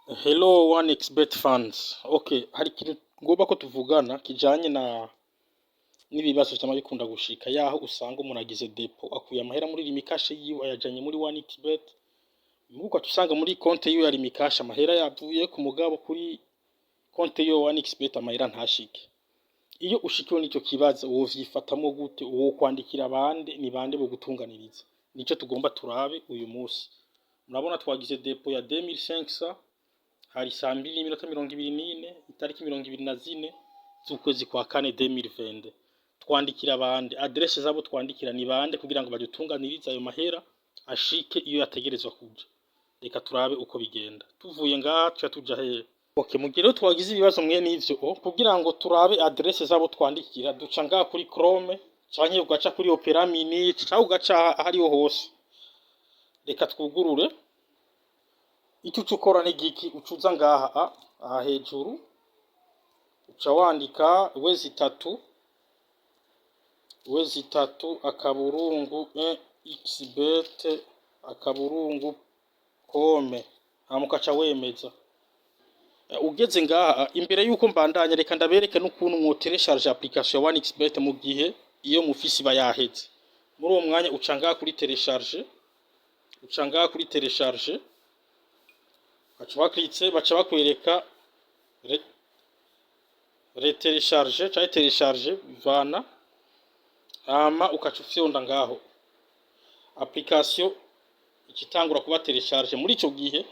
Hello one xbet fans. Okay, hari ikintu ngomba ko tuvugana kijanye n'ibibazo cyama bikunda gushika yaho usanga umuntu agize depo akuye amahera muri limikashe yiwe ayajanye muri one xbet. Muko tusanga muri konte yiwe ya limikashe amahera yavuye ku mugabo kuri konte yo one xbet amahera ntashike. Iyo ushikiwe n'icyo kibazo wovyifatamo gute, uwo kwandikira abande ni bande bo gutunganiriza. Nico tugomba turabe uyu munsi. Murabona twagize depo ya 2500 hari saa 2:24 itariki 24 z'ukwezi kwa kane 2020. Twandikira abande, adresse zabo twandikira ni bande kugira ngo badutunganirize ayo mahera ashike iyo yategerezwa kuja. Reka turabe uko bigenda. Tuvuye ngaha tuja he. Okay, mugero twagize ibibazo mwe n'ivyo kugira ngo turabe adresse zabo twandikira duca ngaha kuri Chrome canke ugaca kuri Opera Mini canke ugaca hariho hose. Reka twugurure icyo ukora n'igiki ucuza ngaha aha hejuru uca wandika wezi 3 akaburungu xbet akaburungu kome hamukaca wemeza. Ugeze ngaha imbere yuko mbandanya reka ndabereke n'ukuntu mwoteresharge application ya 1xbet mu gihe iyo mufisi bayaheze. Muri uwo mwanya uca ngaha kuri telecharge baca bakwereka retelecharge cyangwa telecharge vana hama ukaca ufyonda ngaho application ikitangura kuba telecharge. Muri ico gihe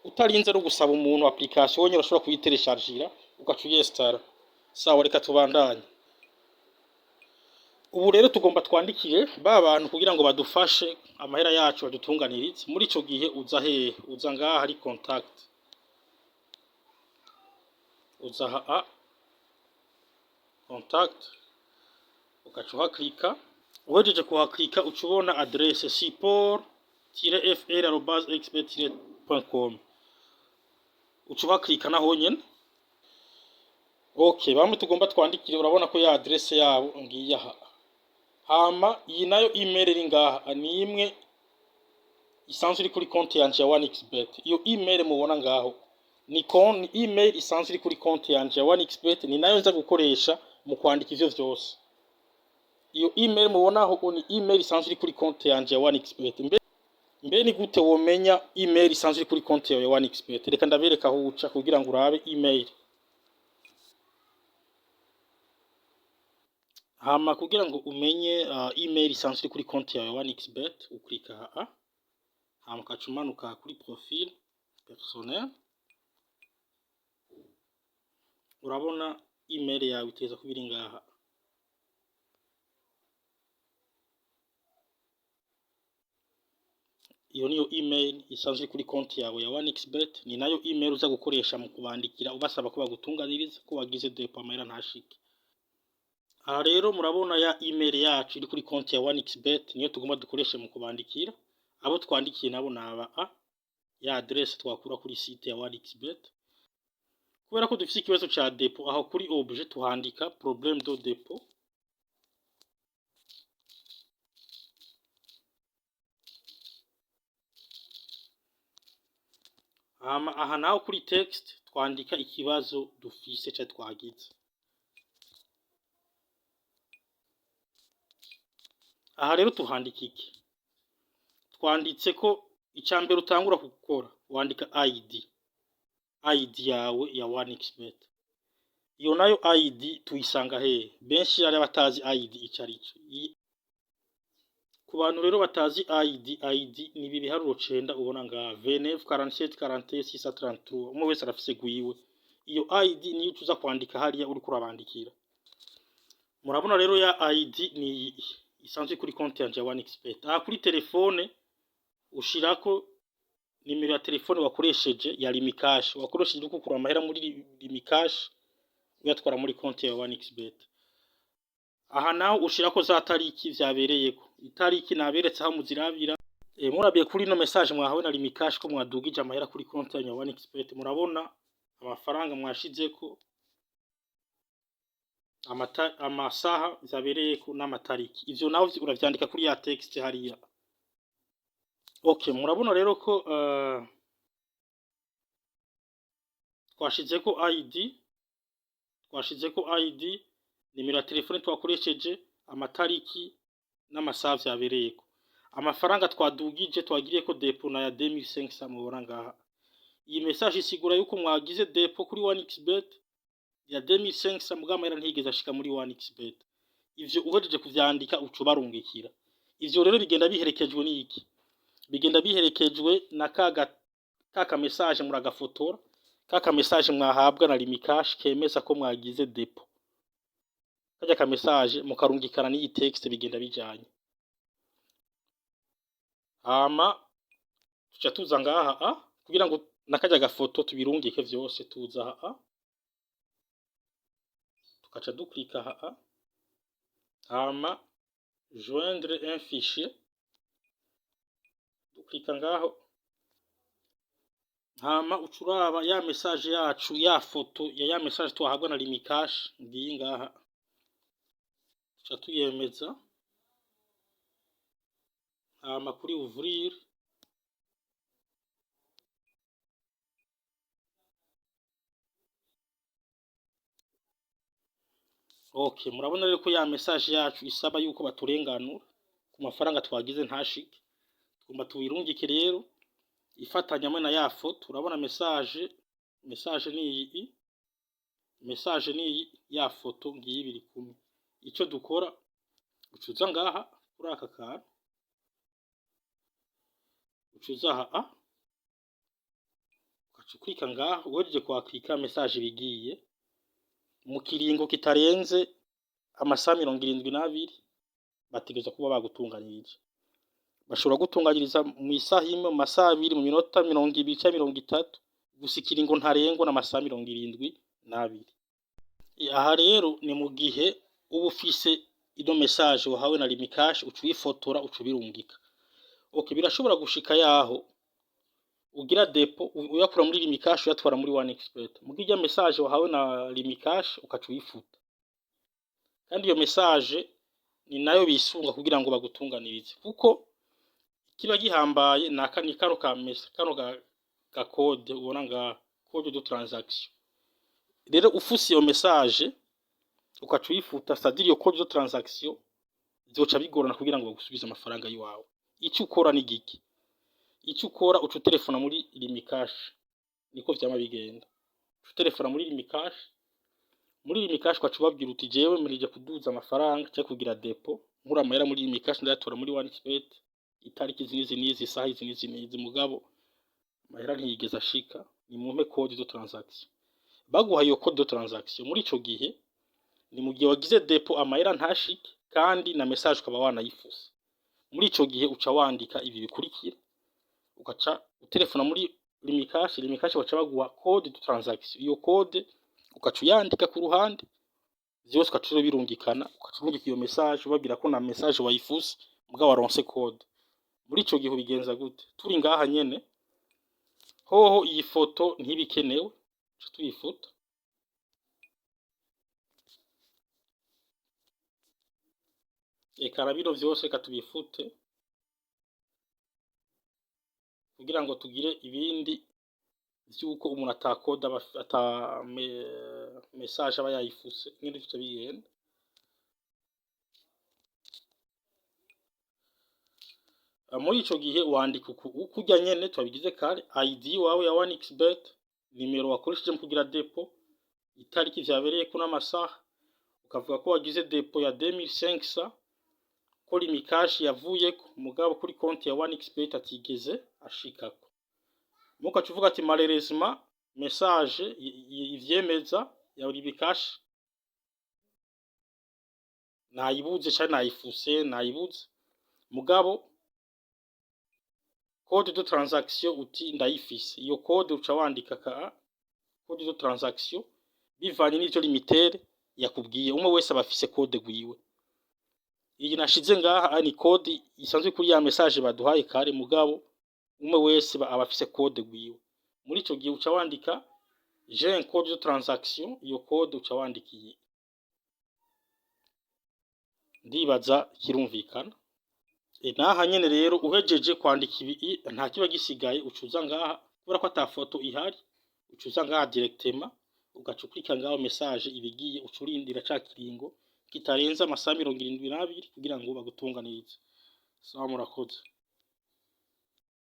utarinze no gusaba umuntu application wonyine urashobora kuyitelechargira ugaca uyinstalla. Sawa, reka tubandanye. Ubu rero tugomba twandikire bantu kugira ngo badufashe amahera yacu badutunganirize. Muri ico gihe uza ngaha hari contact, uza contact ugaca uhaklika. Uhejeje kuhaklika uca ubona adresse support-fr@xbet.com uca uhaklika naho nyene. Okay, bamwe tugomba twandikire urabona ko ya adresse yabo ngiye aha. Hama iyi nayo email iri ngaha ni imwe isanzwe iri kuri konti yanje ya 1xbet. Iyo email mubona ngaho ni email isanzwe iri kuri konti yanje ya 1xbet, ni nayo nza gukoresha mu kwandika ivyo vyose. Iyo email mubonaho ni email isanzwe iri kuri konti yanje ya 1xbet. Mbe ni gute womenya email isanzwe iri kuri konti yawe ya 1xbet? Reka ndabereka aho uca kugira ngo urabe email. Hama kugira ngo umenye email isanzwe iri kuri konti yawe 1xbet uklika aha. Hama ukacumanuka kuri profil personnel. Urabona email yawe iteza kubiri ngaha. Iyo niyo email isanzwe kuri konti yawe ya 1xbet, ni nayo email uza gukoresha mu kubandikira ubasaba ko bagutunganiriza ko wagize depo amahera ntashike. Aha rero murabona ya email yacu iri kuri konti ya 1xbet niyo tugomba dukoreshe mu kubandikira. Abo twandikiye nabo naba ya adresse twakura kuri site ya 1xbet. Kubera ko dufite ikibazo cha depo aho kuri objet tuhandika problème de dépôt. Aha naho kuri text twandika ikibazo dufise cya twagize. Aha rero tuhandika iki? Twanditse ko icambere utangura gukora wandika ID yawe ya 1xbet. Iyo nayo ID tuyisanga he? Benshi ari batazi ID icarico. Ku bantu rero batazi ID ni biharuro 9 ubona nga 29 47 41 633. Umwe wese arafise gwiwe. Iyo ID niyo tuza kwandika hariya uri kurabandikira. Murabona rero ya ID ni isanzwe kuri konti yanje ya 1xbet. Aha kuri telefone ushirako nimero ya telefone wakoresheje ya limikash. Wakoresheje uko kura amahera muri limikash uyatwara muri konti ya 1xbet. Aha naho ushirako za tariki vyabereyeko. Itariki naberetse aho muzirabira. Murabiye kuri no message mwahawe na limikash ko mwadugije amahera kuri konti ya 1xbet. Murabona amafaranga mwashizeko amasaha vyabereyeko n'amatariki. Ivyo naho uravyandika kuri ya text hariya. Okay, murabona rero ko twashizeko ID, nimero ya telefone twakoresheje, amatariki n'amasaha vyabereyeko. Amafaranga twadugije twagiriyeko depo na ya 2500 mubona ngaha. Iyi message isigura yuko mwagize depo kuri 1xbet ya 2500 mugama era ntigeze ashika muri 1xbet. Ivyo uhejeje kuvyandika ucubarungikira. Ivyo rero bigenda biherekejwe n'iki? Bigenda biherekejwe na kaka message muragafotora, kaka message mwahabwa na Rimikash kemeza ko mwagize depo. Kajya ka message mukarungikana n'iyi text bigenda bijanye. Tuca tuza ngaha kugira ngo nakajya gafoto tubirungike vyose tuza tukaca duklika joindre un fichier, duklika ngaho ucuraba ya message yacu ya foto ya message twahabwa na Rimikash ngiyi ngaha, tuca tuyemeza kuri ouvrir. Okay, murabona rero ko ya message yacu isaba yuko baturenganura ku mafaranga twagize ntashike. Tugomba tuwirungike rero ifatanya hamwe na ya foto. Urabona message ni iyi ya foto ngiyi biri kumwe. Ico dukora ucuza ngaha kuri aka kantu, ucuza ukacuklika ngaha, uhejeje kwaklika message bigiye mu kiringo kitarenze amasaha 72 bategeza kuba bagutunganyirije. Bashobora gutunganyiriza mu isaha imwe, mu masaha 2, mu minota 20 cyangwa 30, gusa ikiringo ntarengwa n'amasaha 72. Aha rero ni mu gihe uba ufise ino message wahawe na Rimikash ucuyifotora ucubirungika. Okay, birashobora gushika yaho ugira depo uyakura muri Rimikash uyatwara muri 1xbet. Mugirya message wahawe na Rimikash ukacuyifuta. Kandi iyo message ni nayo bisunga kugira ngo bagutunganirize. Kuko kiba gihambaye nakani kano ka code ubona nga code de transaction. Rero ufuse iyo message ukacuyifuta, c'est-à-dire iyo code de transaction zoca bigorana kugira ngo bagusubize amafaranga yiwawe. Icyo ukora ni giki? Icyo ukora ucu telefona muri Rimikash, niko vyama bigenda. Ucu telefona muri Rimikash kwacubabwira uti jewe murije kuduza amafaranga cyo kugira depo nkura amahera muri Rimikash ndayatora muri 1xbet, itariki nizi isaha nizi mugabo amahera ntiyigeze ashika, ni mumpe code de transaction. Baguha iyo code de transaction, muri ico gihe ni mu gihe wagize depo amahera ntashike kandi na message ukaba wanayifuse. Muri ico gihe uca wandika ibi bikurikira, ugaca utelefona muri Rimikash baca baguha code de transaction. Iyo code ugaca uyandika ku ruhande, vyose ugaca birungikana, ukacurungika iyo message ubabwira ko na message wayifuse mugabo waronse code. Muri ico gihe ubigenza gute? Turi ngaha nyene hoho iyi foto ntibikenewe, tuyifuta. Eka bino vyose katubifute kugira ngo tugire ibindi vyuko umuntu atakoda message aba yayifuse nk'indi tuce bigenda. Muri ico gihe wandika kujya nyene twabigize kare, ID wawe ya 1xbet, nimero wakoresheje mu kugira depo, itariki vyabereye ko n'amasaha, ukavuga ko wagize depo ya 2500 ko Rimikash yavuye ko mugabo kuri konti ya 1xbet atigeze ashikako. Muka cuvuga ati malheureusement message ivyemeza ya Rimikash nayibuze cyane nayifuse nayibuze mugabo code de transaction uti ndayifise. Iyo code uca wandika code de transaction bivanye n'icyo limitere yakubwiye. Umwe wese abafise code gwiwe. Iyi nashize ngaha ni code isanzwe kuri ya message baduhaye kare mugabo umwe wese abafise code gwiwe. Muri ico gihe uca wandika j'ai un code de transaction, iyo code uca wandikiye. Ndibaza kirumvikana. Naha nyene rero uhejeje kwandika ibi nta kiba gisigaye, ucuza ngaha kubera ko ata foto ihari, uca uza ngaha directement ugaca ukurikira ngaho message ibigiye uca urindira ca kiringo kitarenza amasaha 72 kugira ngo bagutunganirize. Sawa murakoze.